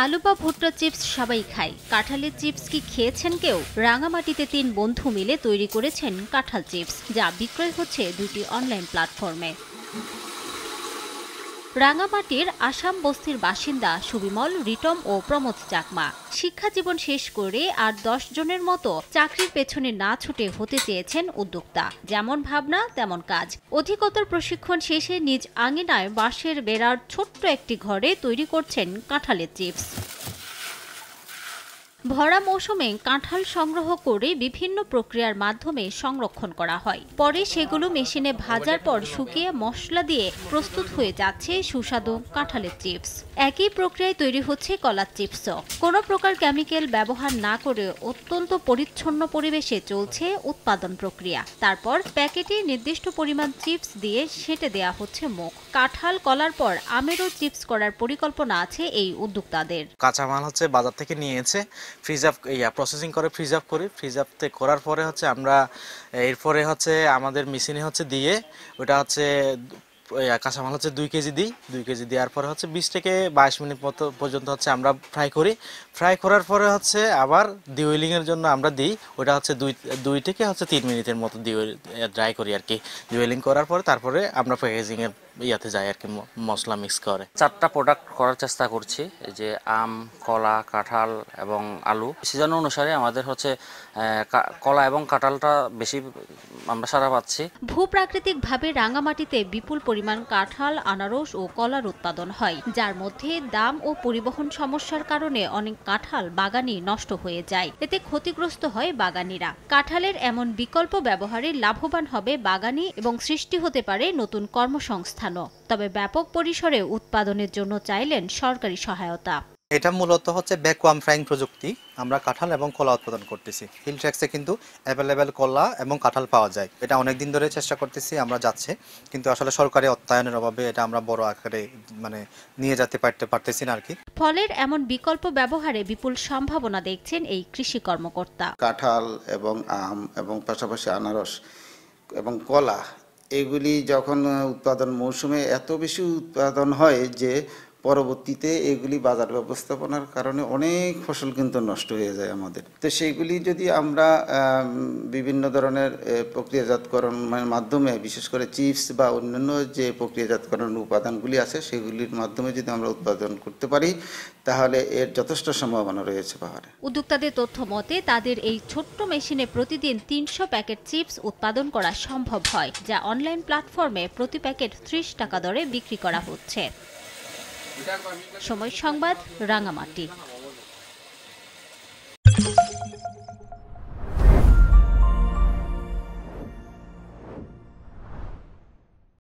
আলু বা ভুট্টা চিপস সবাই খায়, কাঁঠালের চিপস কি খেয়েছেন কেউ? রাঙামাটিতে ৩ বন্ধু মিলে তৈরি করেছেন কাঁঠাল চিপস, যা বিক্রয় হচ্ছে 2টি অনলাইন প্ল্যাটফর্মে। রাঙামাটির আসাম বস্তির বাসিন্দা সুবিমল, রিটম ও প্রমোদ চাকমা শিক্ষা জীবন শেষ করে আর 10 জনের মতো চাকরির পেছনে না ছুটে হতে চেয়েছেন উদ্যোক্তা। যেমন ভাবনা তেমন কাজ। অধিকতর প্রশিক্ষণ শেষে নিজ আঙিনায় বাঁশের বেড়ার ছোট্ট একটি ঘরে তৈরি করছেন কাঁঠালের চিপস। ভরা মৌসুমে কাঁঠাল সংগ্রহ করে বিভিন্ন প্রক্রিয়ার মাধ্যমে সংরক্ষণ করা হয়। পরে সেগুলো মেশিনে ভাজার পর শুকিয়ে মশলা দিয়ে প্রস্তুত হয়ে যাচ্ছে সুস্বাদু কাঁঠালের চিপস। একই প্রক্রিয়ায় তৈরি হচ্ছে কলার চিপসও। কোনো প্রকার কেমিক্যাল ব্যবহার না করে অত্যন্ত পরিচ্ছন্ন পরিবেশে চলছে উৎপাদন প্রক্রিয়া। তারপর প্যাকেটে নির্দিষ্ট পরিমাণ চিপস দিয়ে সেঁটে দেয়া হচ্ছে মুখ। কাঁঠাল কলার পর আমেরও চিপস করার পরিকল্পনা আছে এই উদ্যোক্তাদের। কাঁচামাল হচ্ছে বাজার থেকে নিয়েছে, ফ্রিজ আপ প্রসেসিং করে ফ্রিজ আপ করি। ফ্রিজ আপ করার পরে হচ্ছে আমরা এরপরে হচ্ছে আমাদের মেশিনে হচ্ছে দিয়ে ওটা হচ্ছে কাঁচামাল হচ্ছে 2 কেজি দিই। 2 কেজি দেওয়ার পরে হচ্ছে 20 থেকে 22 মিনিট মতো পর্যন্ত হচ্ছে আমরা ফ্রাই করি। ফ্রাই করার পরে হচ্ছে আবার ডিওয়েলিংয়ের জন্য আমরা দিই, ওটা হচ্ছে 2 থেকে হচ্ছে 3 মিনিটের মতো ড্রাই করি আর কি। ডিওয়েলিং করার পরে তারপরে আমরা প্যাকেজিংয়ের ইয়াতে যাই আর কি, মশলা মিক্স করে। 4টা প্রোডাক্ট করার চেষ্টা করছি, যে আম, কলা, কাঁঠাল এবং আলু। সিজন অনুসারে আমাদের হচ্ছে কলা এবং কাঁঠালটা বেশি আমরা সাড়া পাচ্ছি। ভূপ্রাকৃতিকভাবে রাঙামাটিতে বিপুল পরিমাণ কাঁঠাল, আনারস ও কলার উৎপাদন হয়, যার মধ্যে দাম ও পরিবহন সমস্যার কারণে অনেক কাঁঠাল বাগানই নষ্ট হয়ে যায়। এতে ক্ষতিগ্রস্ত হয় বাগানীরা। কাঁঠালের এমন বিকল্প ব্যবহারে লাভবান হবে বাগানী এবং সৃষ্টি হতে পারে নতুন কর্মসংস্থানও। তবে ব্যাপক পরিসরে উৎপাদনের জন্য চাইলেন সরকারি সহায়তা। এটা মূলত হচ্ছে ভ্যাকুয়াম ফ্রাইং প্রযুক্তি। আমরা কাঁঠাল এবং কলা উৎপাদন করতেছি। হিলট্র্যাক্সে কিন্তু অ্যাভেলেবেল কলা এবং কাঁঠাল পাওয়া যায়। এটা অনেক দিন ধরে চেষ্টা করতেছি, আমরা যাচ্ছে, কিন্তু আসলে সরকারি অর্থায়নের অভাবে এটা আমরা বড় আকারে নিয়ে যেতে পারতেছি না আর কি। ফলের এমন বিকল্প ব্যবহারে বিপুল সম্ভাবনা দেখছেন এই কৃষি কর্মকর্তা। কাঁঠাল এবং আম এবং পাশাপাশি আনারস এবং কলা, এগুলি যখন উৎপাদন মৌসুমে এত বেশি উৎপাদন হয় যে পরবর্তীতে এগুলি বাজার ব্যবস্থাপনার কারণে অনেক ফসল কিন্তু নষ্ট হয়ে যায় আমাদের। তো সেইগুলি যদি আমরা বিভিন্ন ধরনের প্রক্রিয়াজাতকরণের মাধ্যমে, বিশেষ করে চিপস বা অন্যান্য যে প্রক্রিয়াজাতকরণ উপাদানগুলি আছে সেগুলির মাধ্যমে যদি আমরা উৎপাদন করতে পারি, তাহলে এর যথেষ্ট সম্ভাবনা রয়েছে পাহাড়ে। উদ্যোক্তাদের তথ্য মতে তাদের এই ছোট্ট মেশিনে প্রতিদিন 300 প্যাকেট চিপস উৎপাদন করা সম্ভব হয়, যা অনলাইন প্ল্যাটফর্মে প্রতি প্যাকেট 30 টাকা দরে বিক্রি করা হচ্ছে। সময় সংবাদ, রাঙামাটি।